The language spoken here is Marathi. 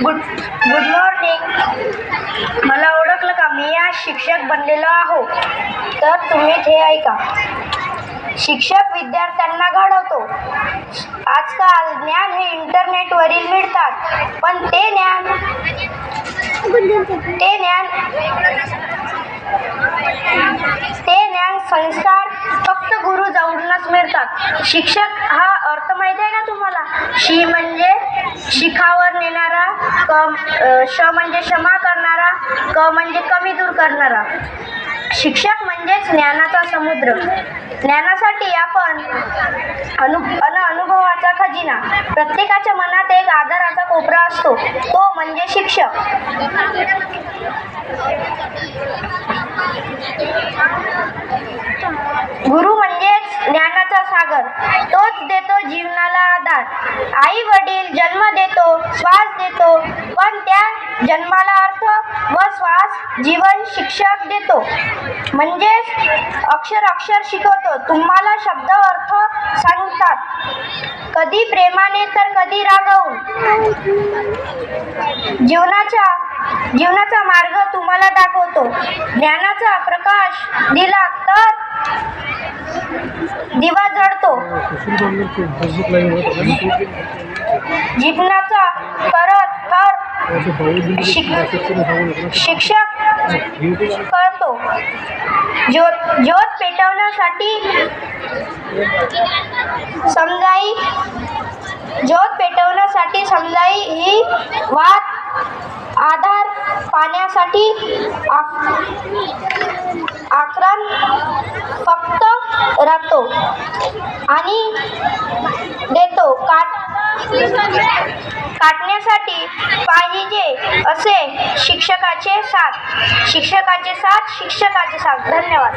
Good morning. मला ओळखलं का? मी आज शिक्षक बनलेलो आहो. तर तुम्ही हे ऐका. शिक्षक विद्यार्थ्यांना घडवतो. आजकाल ज्ञान हे इंटरनेटवरील मिळतात, पण ते ज्ञान संस्कार फक्त गुरुजवळूनच मिळतात. शिक्षक हा अर्थ माहिती आहे का तुम्हाला? शी म्हणजे शिखावर नेणारा, श म्हणजे क्षमा करणारा, क म्हणजे कमी दूर करणारा. शिक्षक म्हणजेच ज्ञानाचा समुद्र. ज्ञानासाठी आपण अनुभवाचा खजिना. प्रत्येकाच्या मनात एक आदराचा कोपरा असतो, तो म्हणजे शिक्षक. गुरु म्हणजेच ज्ञानाचा सागर. तोच देतो जीवनाला आधार. आई वडील जन्म देतो, श्वास देतो, पण त्या जन्माला अर्थ व श्वास जीवन शिक्षक देतो. म्हणजेच अक्षर शिकवतो. तुम्हाला शब्द अर्थ सांगतात, कधी प्रेमाने तर कधी रागावून. जीवनाचा मार्ग तुम्हाला दाखवतो. ज्ञानाचा प्रकाश दिला तर दिवा जळतो. जीवनाचा करत हर शिक्षक करतो. ज्योत पेटवण्यासाठी समजाई ही वाट. आधार पाण्यासाठी आक्रान फक्त राहतो आणि देतो. काटण्यासाठी पाहिजे असे शिक्षकाचे साथ. धन्यवाद.